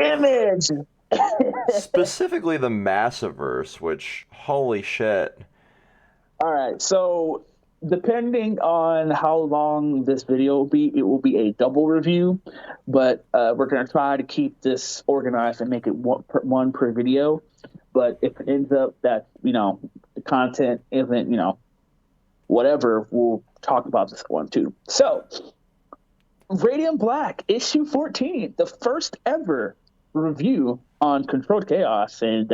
Image. Specifically the Massiverse, which holy shit. All right, so depending on how long this video will be, it will be a double review, but we're gonna try to keep this organized and make it one per video. But if it ends up that the content isn't whatever, we'll talk about this one too. So, Radiant Black issue 14, the first ever review on Controlled Chaos, and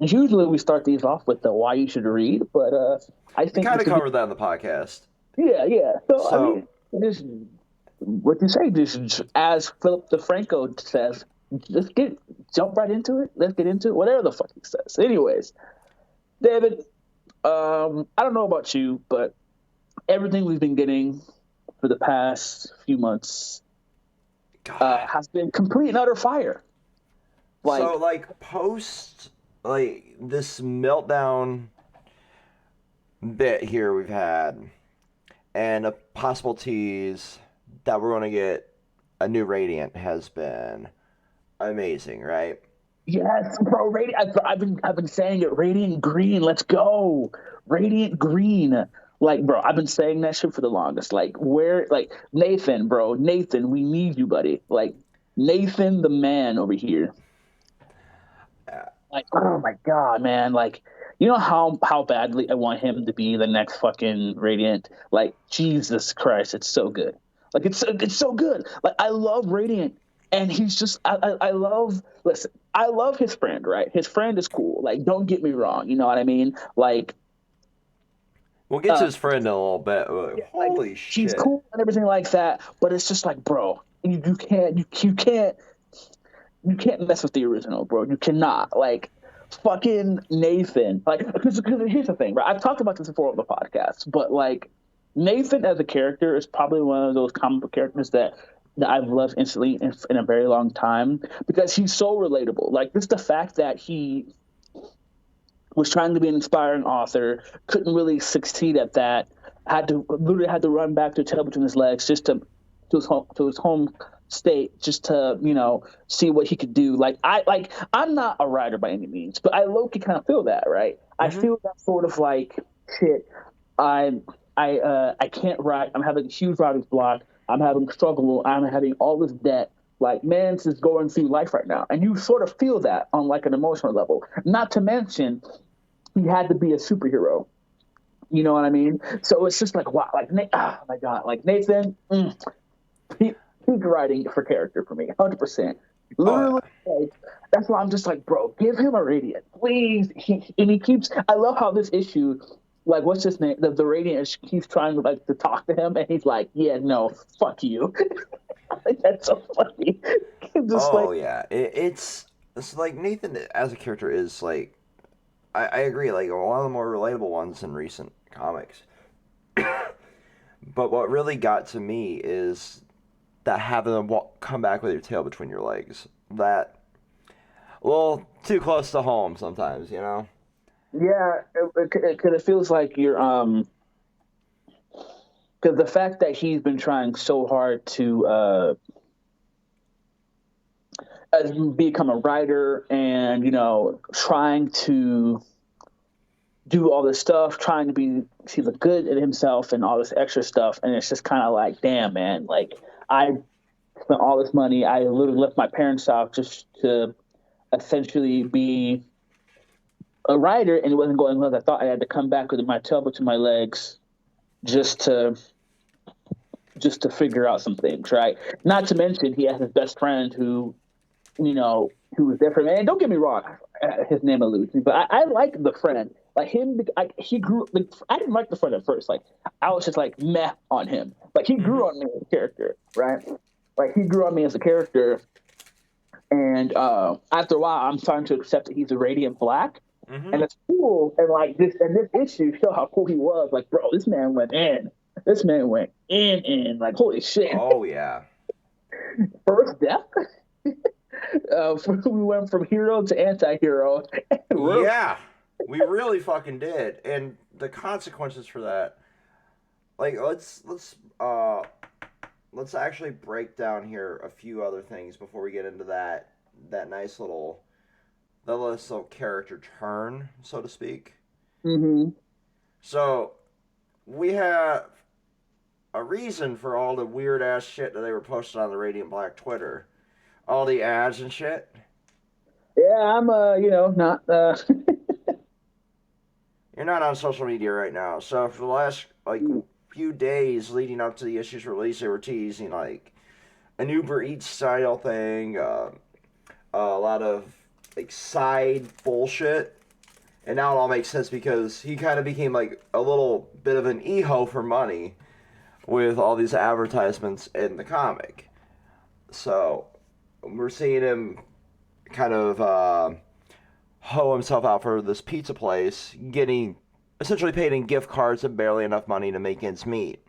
usually we start these off with the why you should read, but I We think kind this of would be covered that in the podcast. yeah. So I So, mean, just what you say, just as Philip DeFranco says, just jump right into it. Let's get into it. Whatever the fuck he says. Anyways, David, I don't know about you, but everything we've been getting for the past few months God. has been complete and utter fire. So, Like, like, post, like, this meltdown bit here we've had, and a possible tease that we're going to get a new Radiant has been amazing, right? yes, bro, Radiant. I've been saying it. Radiant Green, let's go. Radiant Green. Like, bro, I've been saying that shit for the longest. Like, like Nathan, bro, Nathan, we need you, buddy. Like, Nathan, the man over here. Uh, Like, oh my god, man. Like, you know how badly I want him to be the next fucking Radiant. Like, Jesus Christ, it's so good. Like, it's so good. Like, I love Radiant, and he's just I love. Listen, I love his friend. Right, his friend is cool. Like, don't get me wrong. You know what I mean? Like, we'll get to uh, his friend in a little bit. yeah, like Holy he's shit. cool and everything like that. But it's just like, bro, you can't mess with the original, bro. You cannot. Like, fucking Nathan. Like, because here's the thing, right? I've talked about this before on the podcast, but like, Nathan as a character is probably one of those comic book characters that I've loved instantly in a very long time because he's so relatable. Like, just the fact that he was trying to be an inspiring author, couldn't really succeed at that, had to run back to tail between his legs just to his home state just to see what he could do. I'm not a writer by any means, but I low key kind of feel that, right? I Hmm. feel that sort of like shit. I I can't write. I'm having a huge writer's block. I'm having struggle. I'm having all this debt. Like, man's just going through life right now, and you sort of feel that on like an emotional level. Not to mention he had to be a superhero. You know what I mean? So it's just like, wow, like oh my god, like Nathan, peak writing for character for me, 100%. Oh, Literally, yeah. like, that's why I'm just like, bro, give him a radiant, please. And he keeps. I love how this issue, like, what's his name? The radiant keeps trying to talk to him, and he's like, yeah, no, fuck you. Like, that's so funny. Just like, Oh, yeah. It's like Nathan as a character is like, I agree, like one of the more relatable ones in recent comics. But what really got to me is that having them come back with your tail between your legs. That a little too close to home sometimes, you know? yeah, it feels like you're because the fact that he's been trying so hard to become a writer and trying to do all this stuff, trying to see the good in himself and all this extra stuff, and it's just kind of like, damn, man, like, I spent all this money, I literally left my parents out just to essentially be a writer, and it wasn't going well as I thought. I had to come back with my tail between my legs just to figure out some things, right? Not to mention he has his best friend who was different. And don't get me wrong, his name eludes me, but I like the friend. Like him, he grew. Like, I didn't like the friend at first. Like, I was just like meh on him. Like, he grew Hmm. on me as a character, right? Like, he grew on me as a character, and after a while, I'm starting to accept that he's a radiant black, Hmm. and it's cool. And like this issue show how cool he was. Like, bro, this man went in. This man went in. Like, holy shit! Oh, yeah. First death. We went from hero to anti-hero. Real. Yeah. We really fucking did. And the consequences for that, like, let's let's actually break down here a few other things before we get into that nice little character turn, so to speak. Mm-hmm. So we have a reason for all the weird ass shit that they were posting on the Radiant Black Twitter, all the ads and shit. Yeah, I'm not You're not on social media right now, so for the last few days leading up to the issue's release, they were teasing like an Uber Eats style thing, a lot of like side bullshit, and now it all makes sense because he kind of became like a little bit of an eho for money with all these advertisements in the comic. So we're seeing him kind of hoe himself out for this pizza place, getting essentially paid in gift cards and barely enough money to make ends meet.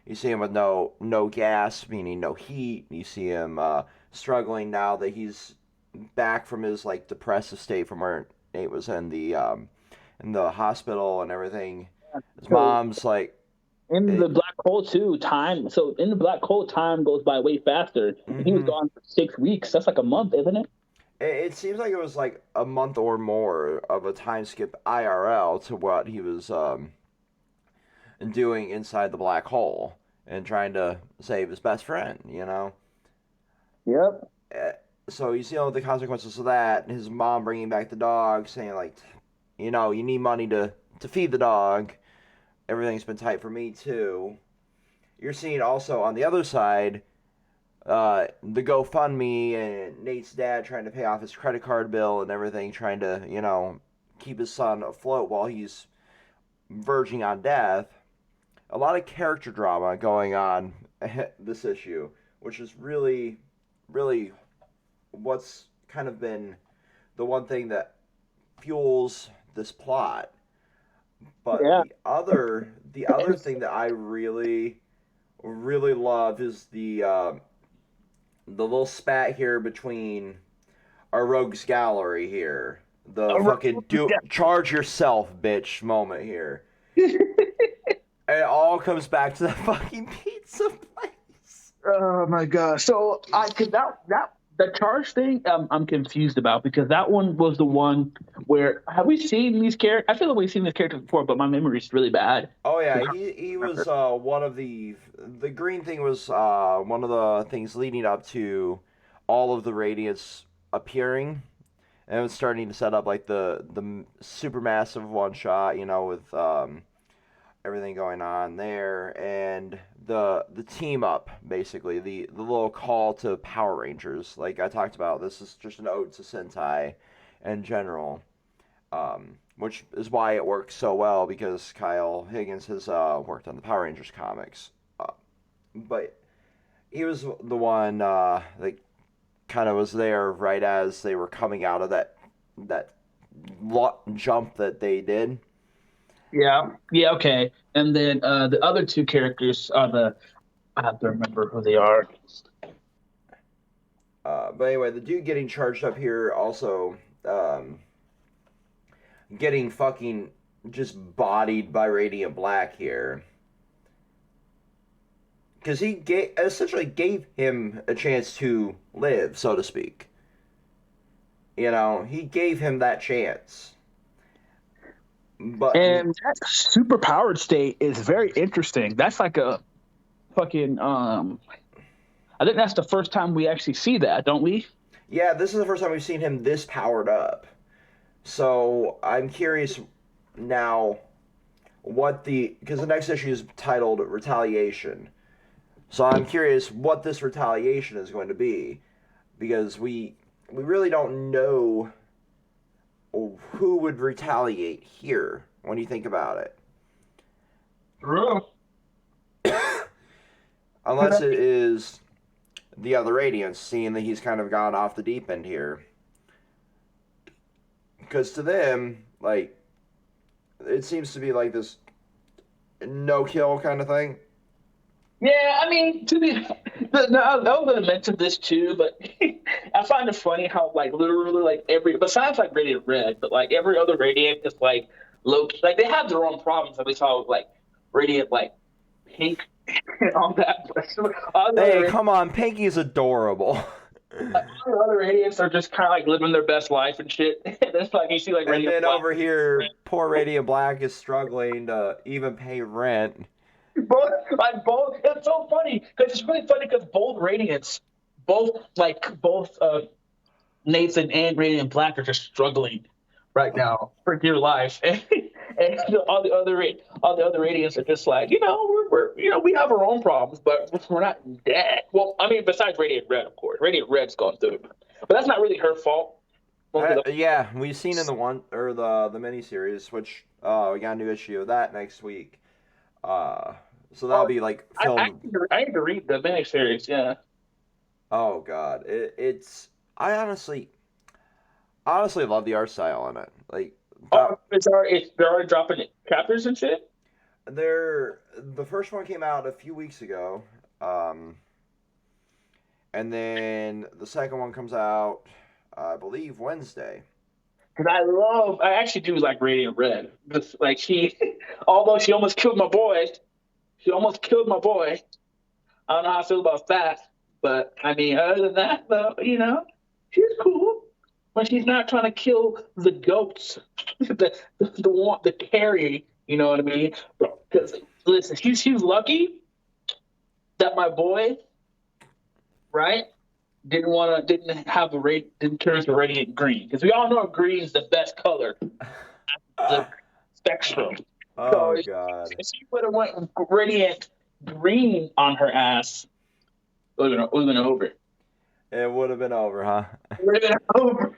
You see him with no gas, meaning no heat. You see him struggling now that he's back from his like depressive state from where Nate was in the hospital and everything. His so mom's like, in the it, black hole too, time so in the black hole time goes by way faster. And he was mm-hmm. gone for 6 weeks. That's like a month, isn't it? It seems like it was like a month or more of a time skip IRL to what he was doing inside the black hole and trying to save his best friend, you know? Yep. Eh, So you see all the consequences of that. His mom bringing back the dog, saying like, you need money to feed the dog. Everything's been tight for me too. You're seeing also on the other side, the GoFundMe and Nate's dad trying to pay off his credit card bill and everything, trying to keep his son afloat while he's verging on death. A lot of character drama going on this issue, which is really, really what's kind of been the one thing that fuels this plot. But Yeah. the other thing that I really really love is the little spat here between our rogues gallery here. The fucking do charge yourself bitch moment here. And it all comes back to that fucking pizza place. Oh my god! So I could that the charge thing I'm confused about because that one was the one where have we seen these characters? I feel like we've seen these characters before, but my memory is really bad. Oh yeah, he was one of the green thing was one of the things leading up to all of the radiants appearing, and it was starting to set up like the supermassive one shot, with everything going on there, and the team up basically the little call to Power Rangers, like I talked about. This is just an ode to Sentai in general, which is why it works so well because Kyle Higgins has worked on the Power Rangers comics, but he was the one that kind of was there right as they were coming out of that jump that they did. Yeah. Yeah. Okay. And then the other two characters are I have to remember who they are. But anyway, the dude getting charged up here also getting fucking just bodied by Radiant Black here. Because he essentially gave him a chance to live, so to speak. He gave him that chance. But And that super powered state is very interesting. That's like a fucking I think that's the first time we actually see that, don't we? yeah, this is the first time we've seen him this powered up. So I'm curious now because the next issue is titled Retaliation. So I'm curious what this retaliation is going to be, because we really don't know who would retaliate here when you think about it. Unless it is the other Radiants, seeing that he's kind of gone off the deep end here. Because to them, like, it seems to be like this no-kill kind of thing. Yeah, I mean, I was gonna mention this too, but I find it funny how like literally like besides like Radiant Red, but like every other Radiant is like low, like they have their own problems. Like we saw with like Radiant like Pink and all that. All the Hey, other come on, Pinky's adorable. all the other Radiants are just kind of like living their best life and shit. And it's like you see like And Radiant then Black. over here, poor Radiant Black is struggling to even pay rent. Both. It's so funny because it's really funny because both Radiants, both Nathan and Radiant Black are just struggling right now for dear life, and all the other Radiants are just like, we have our own problems, but we're not dead. Well, I mean, besides Radiant Red, of course, Radiant Red's going through it, but that's not really her fault. Yeah, we've seen in the one or the mini series, which we got a new issue of that next week. Uh, so that'll Oh, be like I filmed. I need to read the miniseries. Yeah. Oh God, it's I honestly love the art style on it. Like that, Oh, they're already dropping chapters and shit. the first one came out a few weeks ago, um, and then the second one comes out, I believe Wednesday. Because I actually do like Radiant Red. Because, like, although she almost killed my boy, she almost killed my boy. I don't know how I feel about that. But, I mean, other than that, though, she's cool. When she's not trying to kill the goats, the carry, you know what I mean? Because, listen, she's lucky that my boy, right, didn't have didn't turn to radiant green. Because we all know green's the best color, the spectrum. So Oh if God, she would have went radiant green on her ass, it would have been over. it would have been over, huh? It would have been over.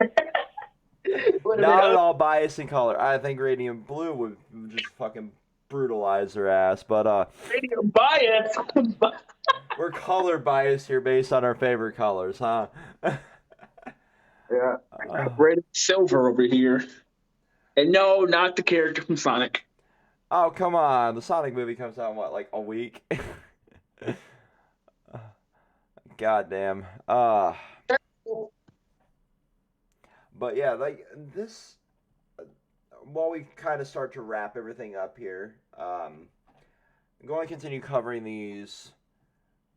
It would have been Not at over. all biased in color. I think Radiant Blue would just fucking brutalize her ass, but Radiant bias. we're color biased here based on our favorite colors, huh? Yeah. uh, Radiant silver over here. And no, not the character from Sonic. oh come on, the Sonic movie comes out in what, like a week? God damn. But yeah, like this. While we kind of start to wrap everything up here, I'm going to continue covering these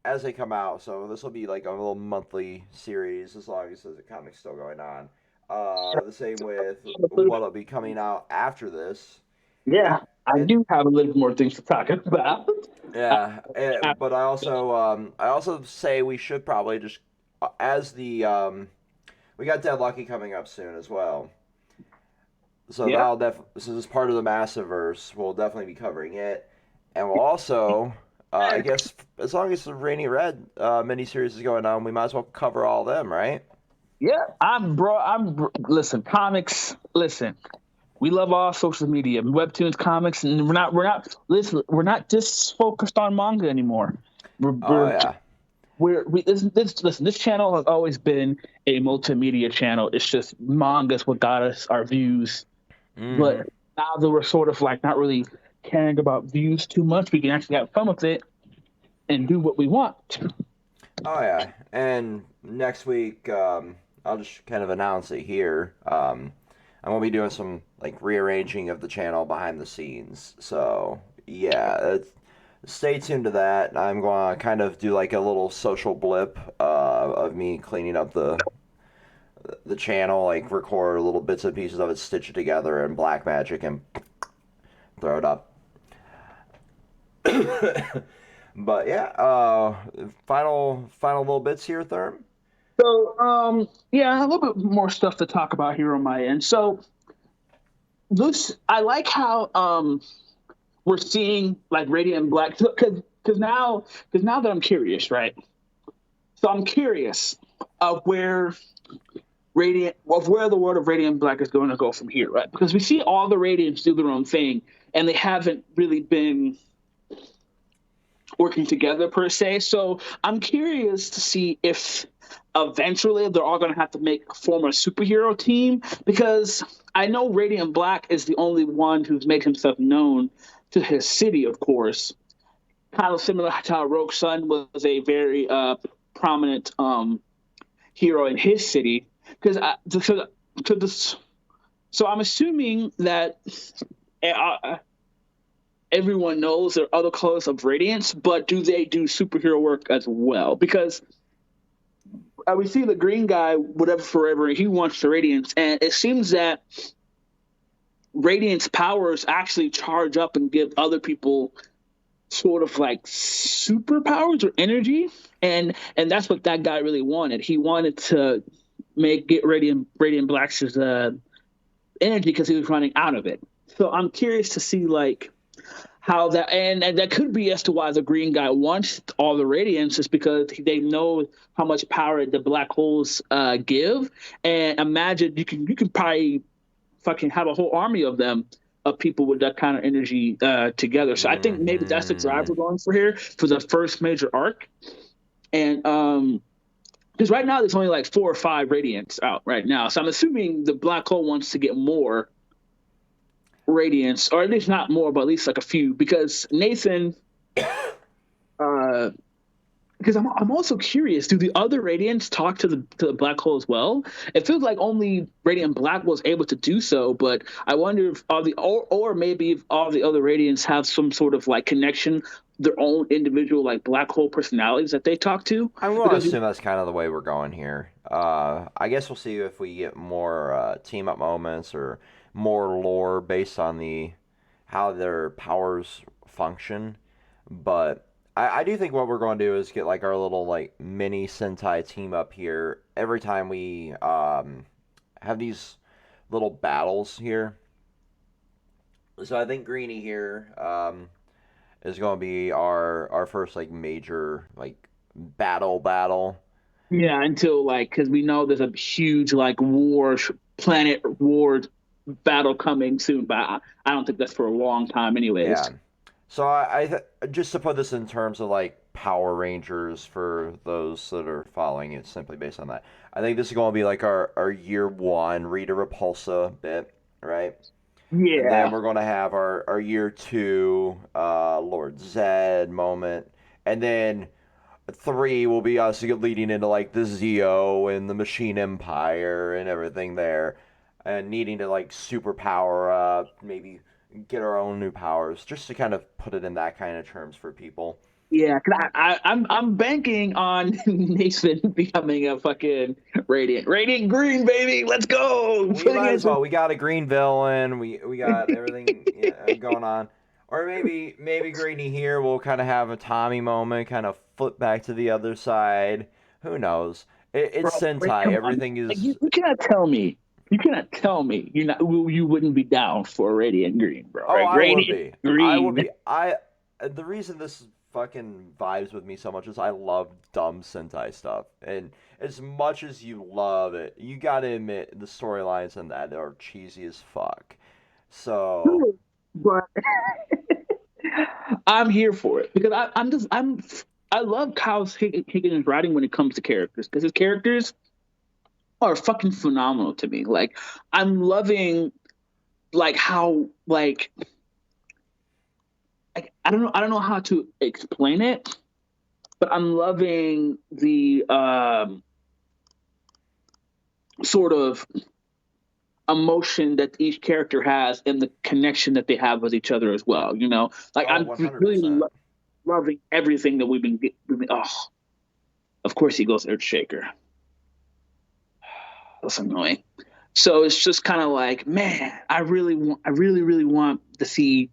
as they come out. So this will be like a little monthly series as long as the comic's still going on. The same with what'll be coming out after this. Yeah, I And do have a little more things to talk about. yeah, Uh, but I also say we should probably just as the we got Dead Lucky coming up soon as well. So yeah, this is part of the Massiverse. We'll definitely be covering it, and we'll also, I guess, as long as the Rainy Red miniseries is going on, we might as well cover all of them, right? yeah. Listen, comics. Listen, we love all social media, webtoons, comics, and listen. We're not just focused on manga anymore. We're Oh we're yeah. listen. This channel has always been a multimedia channel. It's just manga's what got us our views. Hmm. But now that we're sort of like not really caring about views too much, we can actually have fun with it and do what we want. Oh yeah. And next week, I'll just kind of announce it here. I'm gonna be doing some like rearranging of the channel behind the scenes. So yeah, stay tuned to that. I'm going to kind of do like a little social blip of me cleaning up the channel, like record little bits and pieces of it, stitch it together in Black Magic, and throw it up. But yeah, final little bits here, Therm. So, yeah, a little bit more stuff to talk about here on my end. So, I like how we're seeing like Radiant and Black because now that I'm curious, right? So I'm curious of where the world of Radiant and Black is going to go from here, right? Because we see all the Radiants do their own thing, and they haven't really been working together per se. So I'm curious to see if eventually they're all going to have to form a superhero team because I know Radiant Black is the only one who's made himself known to his city, of course. Kind of similar to how Rogue Sun was a very prominent hero in his city. Because so I'm assuming that uh, everyone knows there are other colors of radiance, but do they do superhero work as well? Because we see the green guy, whatever, forever, he wants the radiance, and it seems that radiance powers actually charge up and give other people sort of like superpowers or energy, and that's what that guy really wanted. He wanted to get Radiant Black's energy because he was running out of it. So I'm curious to see like how that, and that could be as to why the green guy wants all the radiance is because they know how much power the black holes give. And imagine you can probably fucking have a whole army of them, of people with that kind of energy together. So I think maybe that's the drive Mm-hmm. we're going for here for the first major arc. And because right now there's only like 4 or 5 radiants out right now, so I'm assuming the black hole wants to get more radiance, or at least not more, but at least like a few. Because Nathan, uh, because I'm also curious, do the other radiants talk to the black hole as well? It feels like only Radiant Black was able to do so, but I wonder if all the or maybe if all the other radiants have some sort of like connection, their own individual like black hole personalities that they talk to. I'm going to Because assume that's kind of the way we're going here. I guess we'll see if we get more team up moments or more lore based on the how their powers function. But I do think what we're going to do is get like our little like mini Sentai team up here every time we have these little battles here. So I think Greeny here is going to be our first like major like battle. yeah, until like because we know there's a huge like planet war battle coming soon, but I don't think that's for a long time, anyways. Yeah. So just to put this in terms of like Power Rangers for those that are following it simply based on that. I think this is going to be like our year one Rita Repulsa bit, right? And then Yeah, we're going to have our year two Lord Zed moment. And then three will be us leading into like the Zeo and the Machine Empire and everything there. And needing to like super power up, maybe get our own new powers, just to kind of put it in that kind of terms for people. yeah. 'Cause I'm banking on Nathan becoming a fucking radiant green baby. Let's go, We putting might it as to well. We got a green villain. We got everything going on. Or maybe Greeny here will kind of have a Tommy moment, kind of flip back to the other side. Who knows? It's bro. Wait, Sentai. come on, Everything like, is. you cannot tell me. You cannot tell me you wouldn't be down for radiant green, bro. Oh, Right, I would radiant be. I would green. be. The reason this fucking vibes with me so much is I love dumb Sentai stuff, and as much as you love it, you gotta admit the storylines in that are cheesy as fuck. So But I'm here for it because I love Kyle's Higgins' writing when it comes to characters because his characters are fucking phenomenal to me. Like I'm loving like how like I don't know how to explain it, but I'm loving the sort of emotion that each character has and the connection that they have with each other as well. Like oh, I'm one just hundred really percent. loving everything that oh, of course he goes Earthshaker. That's annoying. So it's just kind of like, man, I really want to see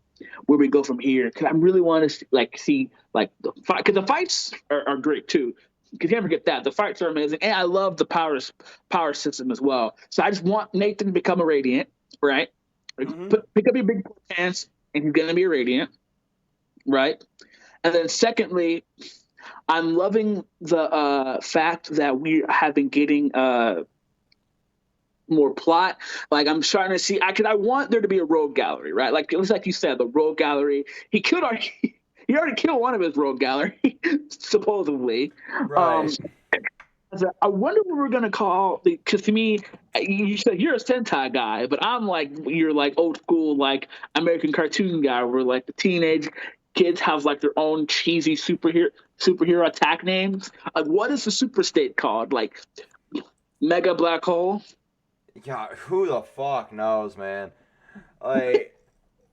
where we go from here. Cause I really want to see like the fight, cause the fights are great too. Cause you never forget that the fights are amazing, and I love the power system as well. So I just want Nathan to become a Radiant, right? Hmm. Pick up your big pants, and he's gonna be a Radiant, right? And then secondly, I'm loving the fact that we have been getting more plot. Like I'm starting to see, cause I want there to be a rogue gallery, right? Like it was like you said, the rogue gallery. He already killed one of his rogue gallery, supposedly. Um, Right. I wonder what we're gonna call because to me, you said you're a Sentai guy, but I'm like you're like old school like American cartoon guy, where like the teenage kids have like their own cheesy superhero attack names. What is the super state called? Like Mega Black Hole? Yeah. Who the fuck knows, man? Like,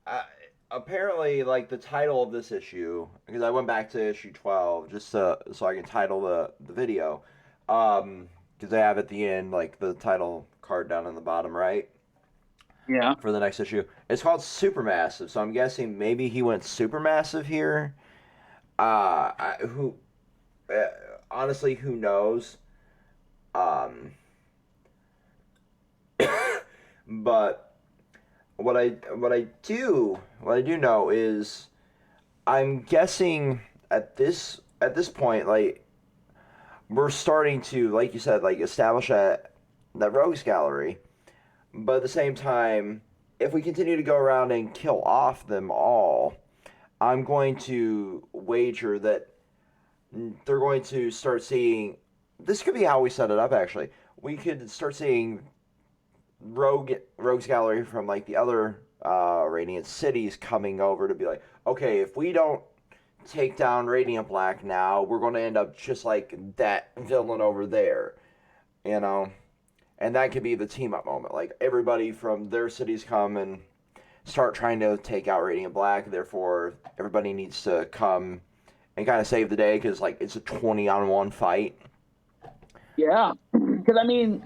I, apparently, like the title of this issue, because I went back to issue 12 just so I can title the video, because they have at the end like the title card down in the bottom right Yeah. for the next issue. It's called Supermassive, so I'm guessing maybe he went Supermassive here. Who uh, honestly, who knows? Um, but what I do know is I'm guessing at this point, like we're starting to, like you said, like establish that rogues gallery. But at the same time, if we continue to go around and kill off them all, I'm going to wager that they're going to start seeing. This could be how we set it up. Actually, we could start seeing rogues gallery from like the other Radiant cities coming over to be like, okay, if we don't take down Radiant Black now, we're going to end up just like that villain over there, you know? And that could be the team up moment. Like everybody from their cities come and start trying to take out Radiant Black. Therefore, everybody needs to come and kind of save the day because like it's a 20-on-1 fight. Yeah. Because I mean,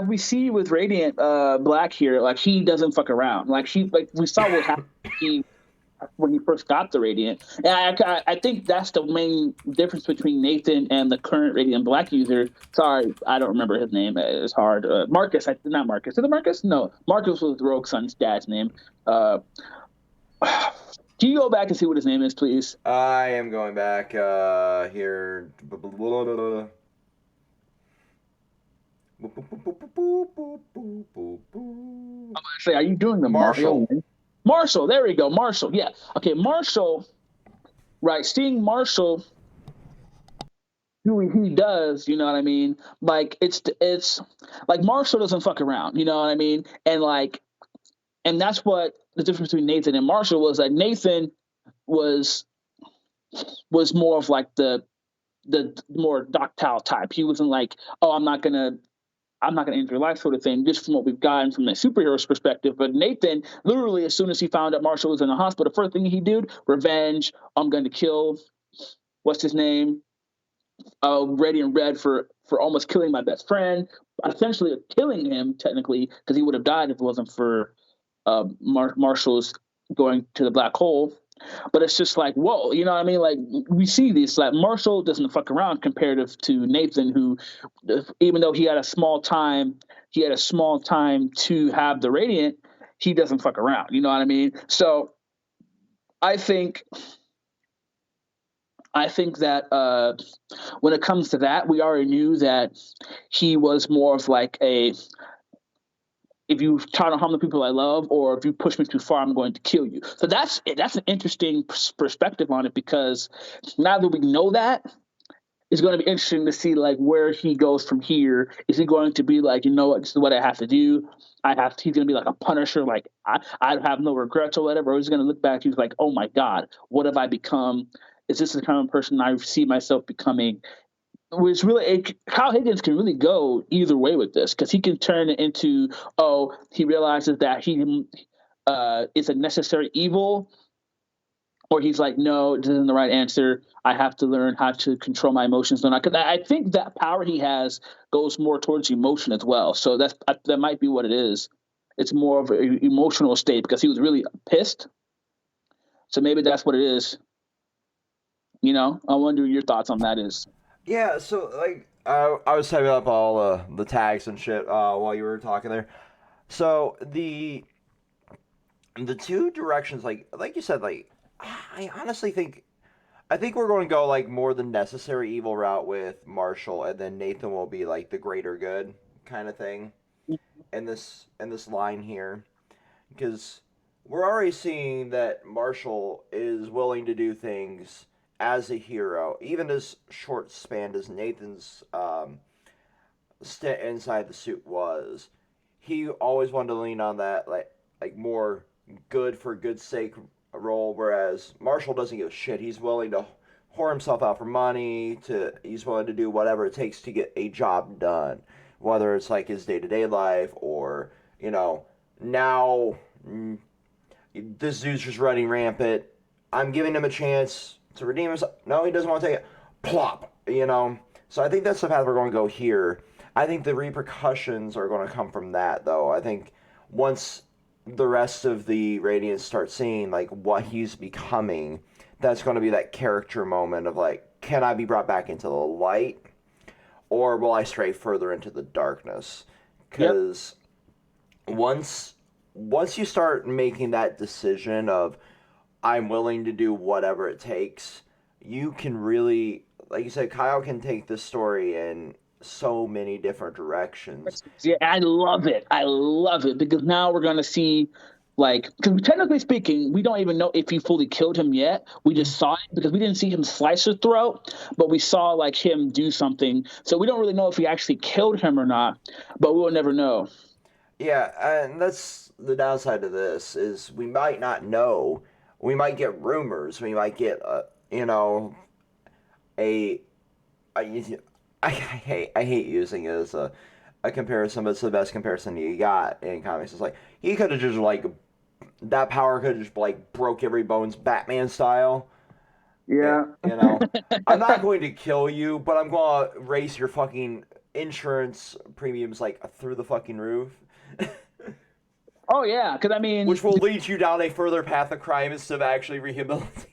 we see with Radiant Black here, like he doesn't fuck around. Like we saw what happened. He when he first got the Radiant. And I think that's the main difference between Nathan and the current Radiant Black user. Sorry, I don't remember his name. It's hard. Marcus, not Marcus. Is it Marcus? No, Marcus was Rogue Sun's dad's name. Uh, can you go back and see what his name is, please? I am going back here. Actually, are you doing the Mario Marshall. one? Marshall, there we go. Marshall, yeah. Okay, Marshall, right. Seeing Marshall who he does, you know what I mean? Like it's like Marshall doesn't fuck around, you know what I mean? And that's what the difference between Nathan and Marshall was that Nathan was was more of like the more docile type. He wasn't like, oh, I'm not gonna end your life sort of thing, just from what we've gotten from the superhero's perspective. But Nathan, literally, as soon as he found out Marshall was in the hospital, the first thing he did, revenge. I'm going to kill what's his name, Ready and Red for almost killing my best friend, essentially killing him technically because he would have died if it wasn't for Marshall's going to the black hole. But it's just like, whoa, you know what I mean? Like we see these, like Marshall doesn't fuck around comparative to Nathan, who, even though he had a small time to have the Radiant, he doesn't fuck around. You know what I mean? So I think that when it comes to that, we already knew that he was more of like a, if you try to harm the people I love, or if you push me too far, I'm going to kill you. So that's an interesting perspective on it, because now that we know that, it's going to be interesting to see like where he goes from here. Is he going to be like, you know what, this is what I have to do? He's going to be like a Punisher, like I have no regrets or whatever. Or he's going to look back, he's like, oh my God, what have I become? Is this the kind of person I see myself becoming? Which really, Kyle Higgins can really go either way with this, because he can turn it into, oh, he realizes that he is a necessary evil, or he's like, no, this isn't the right answer. I have to learn how to control my emotions. Because I think that power he has goes more towards emotion as well. So that might be what it is. It's more of an emotional state because he was really pissed. So maybe that's what it is. You know, I wonder what your thoughts on that is. Yeah, so like I was typing up all the tags and shit while you were talking there. So the two directions, like you said, like I honestly think we're going to go like more the necessary evil route with Marshall, and then Nathan will be like the greater good kind of thing in this line here, because we're already seeing that Marshall is willing to do things as a hero, even as short spanned as Nathan's stint inside the suit was. He always wanted to lean on that like more good for good sake role, whereas Marshall doesn't give a shit. He's willing to whore himself out for money. He's willing to do whatever it takes to get a job done, whether it's like his day to day life or now This dude's just running rampant. I'm giving him a chance to redeem himself. No, he doesn't want to take it. Plop, you know? So I think that's the path we're going to go here. I think the repercussions are going to come from that, though. I think once the rest of the Radiants start seeing, like, what he's becoming, that's going to be that character moment of, like, can I be brought back into the light? Or will I stray further into the darkness? Yep. Because once you start making that decision of I'm willing to do whatever it takes, you can really, like you said, Kyle can take this story in so many different directions. Yeah, I love it. I love it because now we're gonna see, like, because technically speaking, we don't even know if he fully killed him yet. We just saw it because we didn't see him slice his throat, but we saw like him do something. So we don't really know if he actually killed him or not. But we'll never know. Yeah, and that's the downside of this is we might not know. We might get rumors. We might get, you know, a, a I hate using it as a comparison, but it's the best comparison you got in comics. It's like he could have just like that power could have just like broke every bones Batman style. Yeah. You know, I'm not going to kill you, but I'm going to raise your fucking insurance premiums like through the fucking roof. Oh yeah, because I mean, Which will lead you down a further path of crime instead of actually rehabilitating.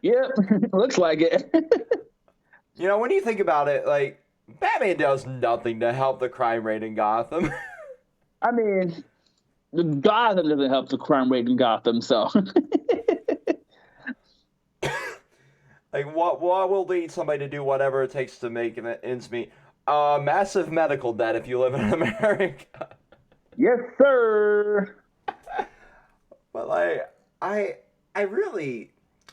yeah, looks like it. You know, when you think about it, like Batman does nothing to help the crime rate in Gotham. I mean, Gotham doesn't help the crime rate in Gotham, so. Like, what will lead somebody to do whatever it takes to make ends meet? Massive medical debt if you live in America. Yes, sir. But like, I, I really,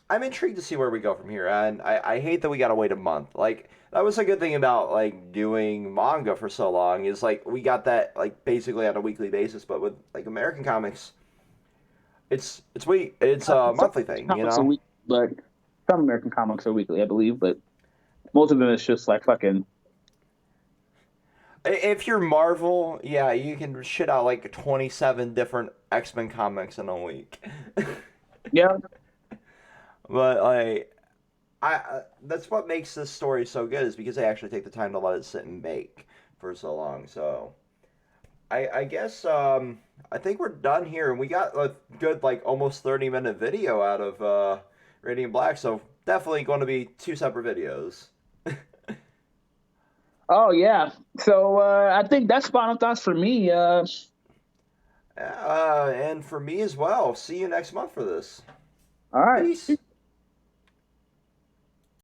I'm intrigued to see where we go from here, and I hate that we gotta wait a month. Like, that was a good thing about like doing manga for so long is like we got that like basically on a weekly basis, but with like American comics, it's a Some monthly thing, you comics are know. weekly, but some American comics are weekly, I believe. But most of them is just like fucking. If you're Marvel, yeah, you can shit out like 27 different X-Men comics in a week. Yeah. But like that's what makes this story so good is because they actually take the time to let it sit and bake for so long. So I guess I think we're done here, and we got a good like almost 30-minute video out of Radiant Black. So definitely going to be two separate videos. Oh yeah. So I think that's final thoughts for me. And for me as well. See you next month for this. All right. Peace.